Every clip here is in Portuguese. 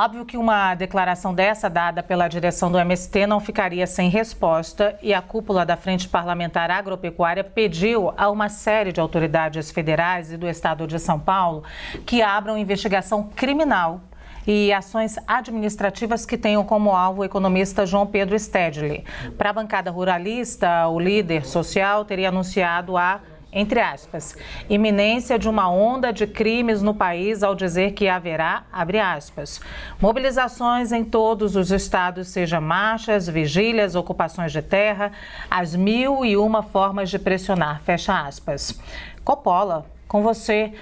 Óbvio que uma declaração dessa dada pela direção do MST não ficaria sem resposta e a cúpula da Frente Parlamentar Agropecuária pediu a uma série de autoridades federais e do estado de São Paulo que abram investigação criminal e ações administrativas que tenham como alvo o economista João Pedro Stedley. Para a bancada ruralista, o líder social teria anunciado a, entre aspas, iminência de uma onda de crimes no país ao dizer que haverá, abre aspas, mobilizações em todos os estados, seja marchas, vigílias, ocupações de terra, as 1001 formas de pressionar, fecha aspas. Coppola, com você,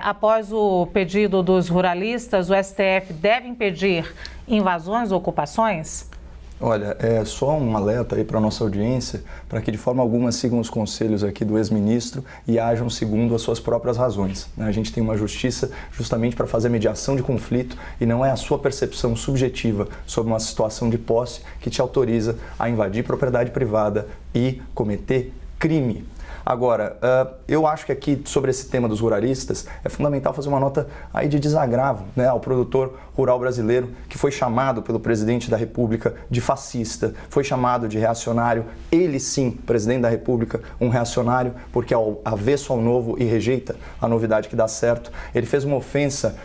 após o pedido dos ruralistas, o STF deve impedir invasões ou ocupações? Olha, é só um alerta aí para a nossa audiência, para que de forma alguma sigam os conselhos aqui do ex-ministro e ajam segundo as suas próprias razões. A gente tem uma justiça justamente para fazer mediação de conflito e não é a sua percepção subjetiva sobre uma situação de posse que te autoriza a invadir propriedade privada e cometer crime. Agora, eu acho que aqui, sobre esse tema dos ruralistas, é fundamental fazer uma nota aí de desagravo, né, ao produtor rural brasileiro, que foi chamado pelo presidente da República de fascista, foi chamado de reacionário. Ele sim, presidente da República, um reacionário, porque é avesso ao novo e rejeita a novidade que dá certo. Ele fez uma ofensa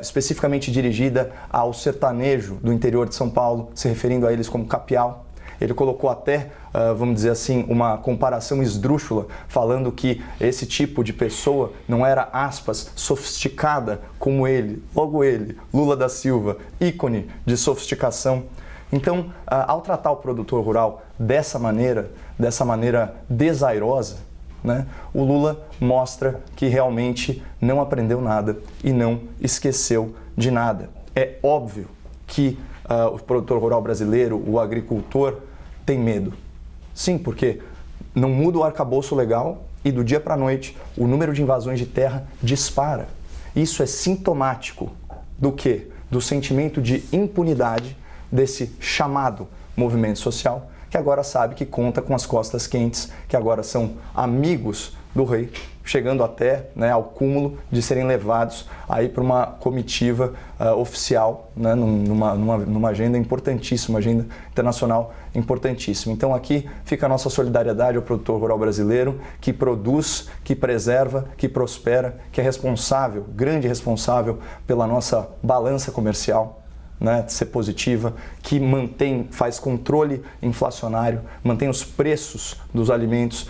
especificamente dirigida ao sertanejo do interior de São Paulo, se referindo a eles como capial. Ele colocou até, vamos dizer assim, uma comparação esdrúxula, falando que esse tipo de pessoa não era, aspas, sofisticada como ele, logo ele, Lula da Silva, ícone de sofisticação. Então, ao tratar o produtor rural dessa maneira desairosa, né, o Lula mostra que realmente não aprendeu nada e não esqueceu de nada. É óbvio que o produtor rural brasileiro, o agricultor, tem medo. Sim, porque não muda o arcabouço legal e do dia para a noite o número de invasões de terra dispara. Isso é sintomático do quê? Do sentimento de impunidade desse chamado movimento social, que agora sabe que conta com as costas quentes, que agora são amigos do rei, chegando até, né, ao cúmulo de serem levados aí para uma comitiva oficial, né, numa agenda importantíssima, uma agenda internacional importantíssima. Então aqui fica a nossa solidariedade ao produtor rural brasileiro, que produz, que preserva, que prospera, que é responsável, grande responsável pela nossa balança comercial, né, de ser positiva, que faz controle inflacionário, mantém os preços dos alimentos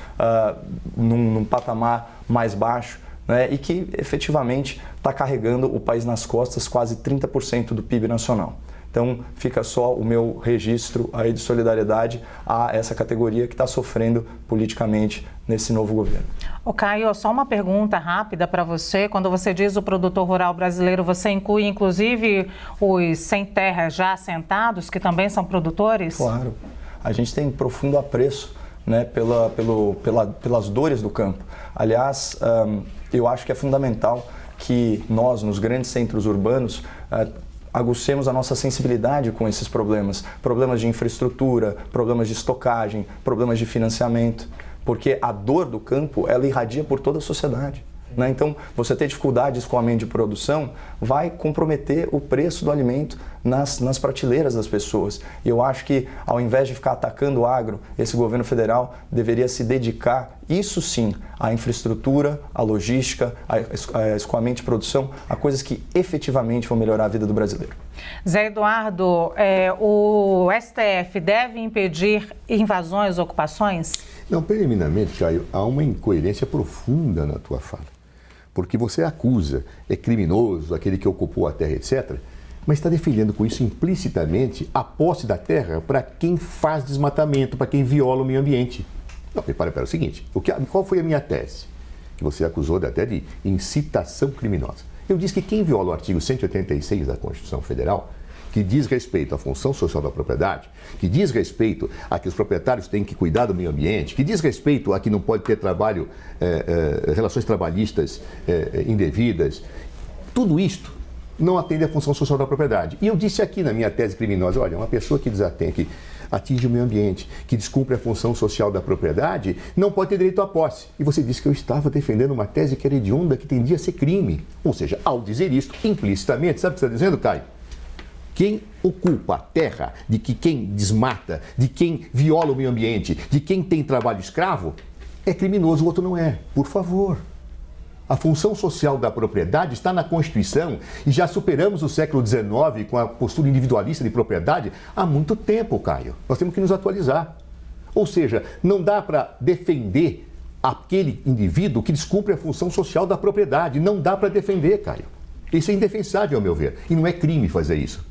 num patamar mais baixo, né, e que efetivamente está carregando o país nas costas, quase 30% do PIB nacional. Então fica só o meu registro aí de solidariedade a essa categoria que está sofrendo politicamente nesse novo governo. Ô Caio, só uma pergunta rápida para você. Quando você diz o produtor rural brasileiro, você inclui inclusive os sem terra já assentados, que também são produtores? Claro. A gente tem profundo apreço, né, pelas dores do campo. Aliás, eu acho que é fundamental que nós, nos grandes centros urbanos, aguçemos a nossa sensibilidade com esses problemas de infraestrutura, problemas de estocagem, problemas de financiamento, porque a dor do campo, ela irradia por toda a sociedade, né? Então, você ter dificuldade de escoamento de produção vai comprometer o preço do alimento nas prateleiras das pessoas. E eu acho que, ao invés de ficar atacando o agro, esse governo federal deveria se dedicar, isso sim, à infraestrutura, à logística, a escoamento de produção, a coisas que efetivamente vão melhorar a vida do brasileiro. Zé Eduardo, o STF deve impedir invasões, ocupações? Não, preliminarmente, Caio, há uma incoerência profunda na tua fala. Porque você acusa, é criminoso, aquele que ocupou a terra, etc., mas está defendendo com isso implicitamente a posse da terra para quem faz desmatamento, para quem viola o meio ambiente. Não, para o seguinte, qual foi a minha tese? Que você acusou até de incitação criminosa. Eu disse que quem viola o artigo 186 da Constituição Federal, que diz respeito à função social da propriedade, que diz respeito a que os proprietários têm que cuidar do meio ambiente, que diz respeito a que não pode ter relações trabalhistas indevidas, tudo isto não atende à função social da propriedade. E eu disse aqui na minha tese criminosa, olha, uma pessoa que atinge o meio ambiente, que descumpre a função social da propriedade, não pode ter direito à posse. E você disse que eu estava defendendo uma tese que era hedionda, que tendia a ser crime. Ou seja, ao dizer isso, implicitamente, sabe o que você está dizendo, Caio? quem ocupa a terra, de que quem desmata, de quem viola o meio ambiente, de quem tem trabalho escravo, é criminoso, o outro não é. Por favor. A função social da propriedade está na Constituição e já superamos o século XIX com a postura individualista de propriedade há muito tempo, Caio. Nós temos que nos atualizar. Ou seja, não dá para defender aquele indivíduo que descumpre a função social da propriedade. Não dá para defender, Caio. Isso é indefensável, ao meu ver. E não é crime fazer isso.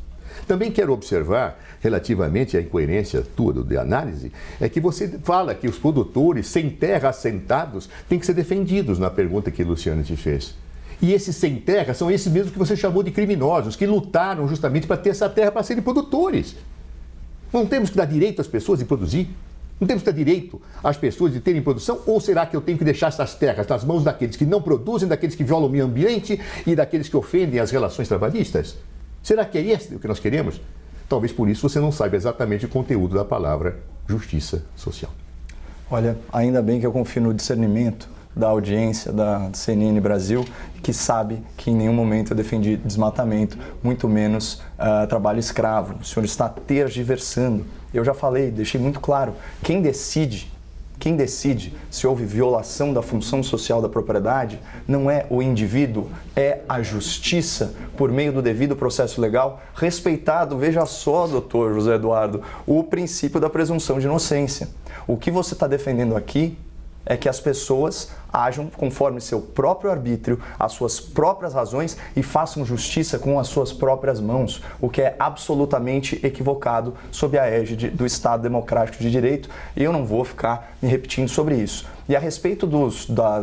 Também quero observar, relativamente à incoerência tua de análise, é que você fala que os produtores sem terra assentados têm que ser defendidos na pergunta que Luciano te fez. E esses sem terra são esses mesmos que você chamou de criminosos, que lutaram justamente para ter essa terra para serem produtores. Não temos que dar direito às pessoas de produzir? Não temos que dar direito às pessoas de terem produção? Ou será que eu tenho que deixar essas terras nas mãos daqueles que não produzem, daqueles que violam o meio ambiente e daqueles que ofendem as relações trabalhistas? Será que é esse o que nós queremos? Talvez por isso você não saiba exatamente o conteúdo da palavra justiça social. Olha, ainda bem que eu confio no discernimento da audiência da CNN Brasil, que sabe que em nenhum momento eu defendi desmatamento, muito menos trabalho escravo. O senhor está tergiversando. Eu já falei, deixei muito claro, quem decide se houve violação da função social da propriedade não é o indivíduo, é a justiça, por meio do devido processo legal, respeitado, veja só, doutor José Eduardo, o princípio da presunção de inocência. O que você está defendendo aqui é que as pessoas ajam conforme seu próprio arbítrio, as suas próprias razões e façam justiça com as suas próprias mãos, o que é absolutamente equivocado sob a égide do Estado Democrático de Direito, e eu não vou ficar me repetindo sobre isso. E a respeito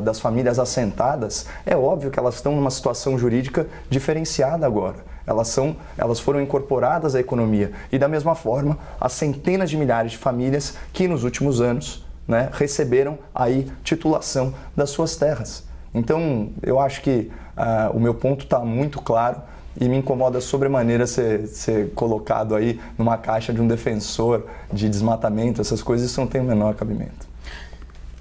das famílias assentadas, é óbvio que elas estão numa situação jurídica diferenciada agora. Elas foram incorporadas à economia e, da mesma forma, as centenas de milhares de famílias que nos últimos anos receberam aí titulação das suas terras. Então, eu acho que o meu ponto está muito claro e me incomoda sobremaneira ser colocado aí numa caixa de um defensor de desmatamento, essas coisas, isso não tem o menor cabimento.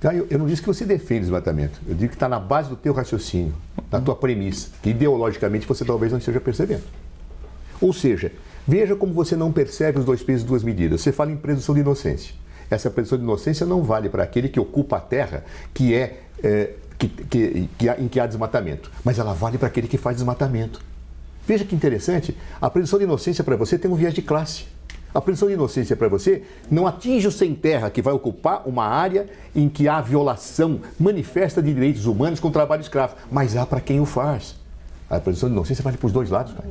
Caio, eu não disse que você defende desmatamento, eu digo que está na base do teu raciocínio, da tua premissa, que ideologicamente você talvez não esteja percebendo. Ou seja, veja como você não percebe os dois pesos e duas medidas. Você fala em presunção de inocência. Essa presunção de inocência não vale para aquele que ocupa a terra em que há desmatamento, mas ela vale para aquele que faz desmatamento. Veja que interessante, a presunção de inocência para você tem um viés de classe. A presunção de inocência para você não atinge o sem terra que vai ocupar uma área em que há violação manifesta de direitos humanos com trabalho escravo, mas há para quem o faz. A presunção de inocência vale para os dois lados, cara.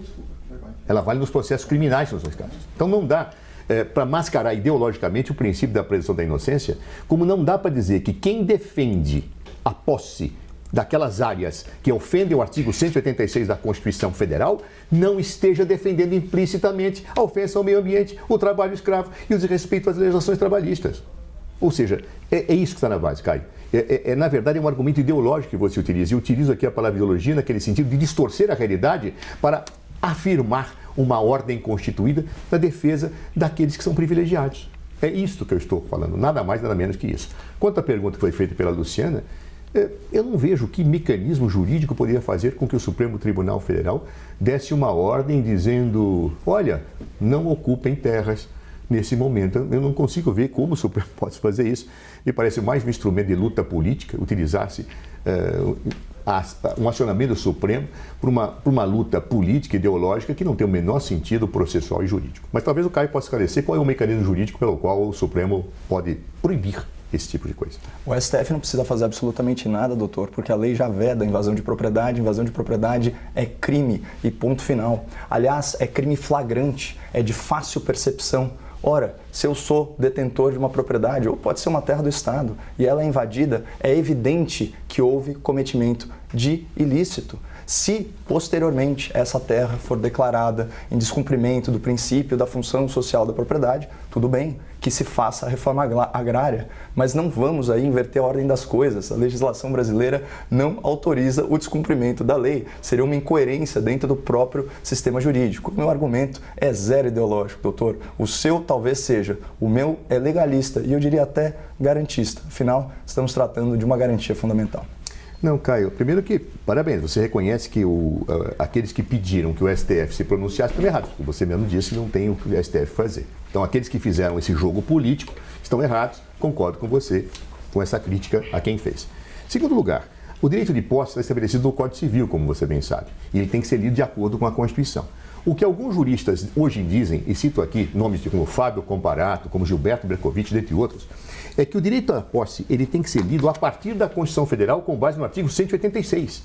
Ela vale nos processos criminais nos dois casos. Então não dá para mascarar ideologicamente o princípio da presunção da inocência, como não dá para dizer que quem defende a posse daquelas áreas que ofendem o artigo 186 da Constituição Federal não esteja defendendo implicitamente a ofensa ao meio ambiente, o trabalho escravo e o desrespeito às legislações trabalhistas. Ou seja, é isso que está na base, Caio. Na verdade, é um argumento ideológico que você utiliza. E eu utilizo aqui a palavra ideologia naquele sentido de distorcer a realidade para afirmar uma ordem constituída na defesa daqueles que são privilegiados. É isso que eu estou falando, nada mais, nada menos que isso. Quanto à pergunta que foi feita pela Luciana, eu não vejo que mecanismo jurídico poderia fazer com que o Supremo Tribunal Federal desse uma ordem dizendo, olha, não ocupem terras nesse momento. Eu não consigo ver como o Supremo pode fazer isso. Me parece mais um instrumento de luta política, utilizasse um acionamento do Supremo por uma luta política, ideológica, que não tem o menor sentido processual e jurídico. Mas talvez o Caio possa esclarecer qual é o mecanismo jurídico pelo qual o Supremo pode proibir esse tipo de coisa. O STF não precisa fazer absolutamente nada, doutor, porque a lei já veda invasão de propriedade é crime e ponto final. Aliás, é crime flagrante, é de fácil percepção. Ora, se eu sou detentor de uma propriedade, ou pode ser uma terra do Estado, e ela é invadida, é evidente que houve cometimento de ilícito. Se, posteriormente, essa terra for declarada em descumprimento do princípio da função social da propriedade, tudo bem, que se faça a reforma agrária, mas não vamos aí inverter a ordem das coisas. A legislação brasileira não autoriza o descumprimento da lei. Seria uma incoerência dentro do próprio sistema jurídico. O meu argumento é zero ideológico, doutor. O seu talvez seja, o meu é legalista e eu diria até garantista. Afinal, estamos tratando de uma garantia fundamental. Não, Caio, primeiro que, parabéns, você reconhece que aqueles que pediram que o STF se pronunciasse estão errados, porque você mesmo disse que não tem o que o STF fazer. Então, aqueles que fizeram esse jogo político estão errados, concordo com você, com essa crítica a quem fez. Segundo lugar, o direito de posse está estabelecido no Código Civil, como você bem sabe, e ele tem que ser lido de acordo com a Constituição. O que alguns juristas hoje dizem, e cito aqui nomes como Fábio Comparato, como Gilberto Bercovitch, dentre outros, é que o direito à posse ele tem que ser lido a partir da Constituição Federal com base no artigo 186.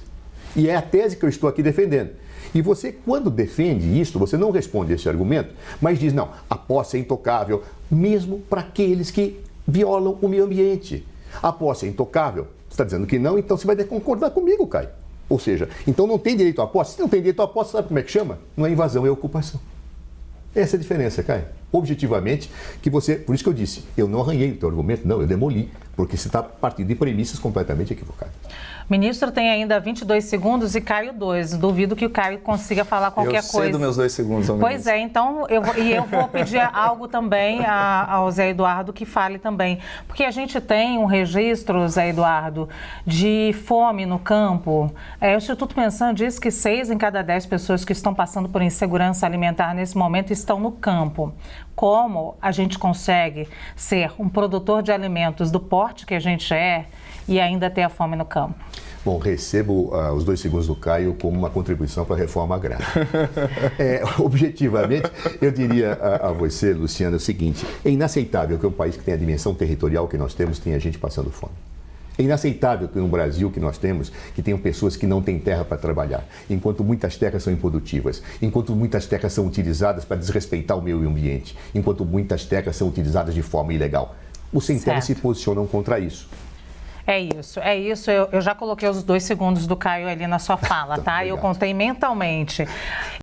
E é a tese que eu estou aqui defendendo. E você, quando defende isso, você não responde esse argumento, mas diz, não, a posse é intocável, mesmo para aqueles que violam o meio ambiente. A posse é intocável. Você está dizendo que não, então você vai concordar comigo, Caio. Ou seja, então não tem direito à posse. Se não tem direito à posse, sabe como é que chama? Não é invasão, é ocupação. Essa é a diferença, Caio. Objetivamente, que você... Por isso que eu disse, eu não arranhei o teu argumento, não, eu demoli, porque você está partindo de premissas completamente equivocadas. Ministro, tem ainda 22 segundos e Caio 2. Duvido que o Caio consiga falar qualquer coisa. Eu sei dos meus 2 segundos. Pois é, então eu vou pedir algo também ao Zé Eduardo que fale também. Porque a gente tem um registro, Zé Eduardo, de fome no campo. O Instituto Pensan diz que 6 em cada 10 pessoas que estão passando por insegurança alimentar nesse momento estão no campo. Como a gente consegue ser um produtor de alimentos do porte que a gente é e ainda ter a fome no campo? Bom, recebo os 2 segundos do Caio como uma contribuição para a reforma agrária. Objetivamente, eu diria a você, Luciano, o seguinte: é inaceitável que um país que tem a dimensão territorial que nós temos tenha gente passando fome. É inaceitável que no Brasil que nós temos, que tenham pessoas que não têm terra para trabalhar, enquanto muitas terras são improdutivas, enquanto muitas terras são utilizadas para desrespeitar o meio ambiente, enquanto muitas terras são utilizadas de forma ilegal. Os sem terra se posicionam contra isso. É isso. Eu já coloquei os 2 segundos do Caio ali na sua fala, tá? Eu contei mentalmente.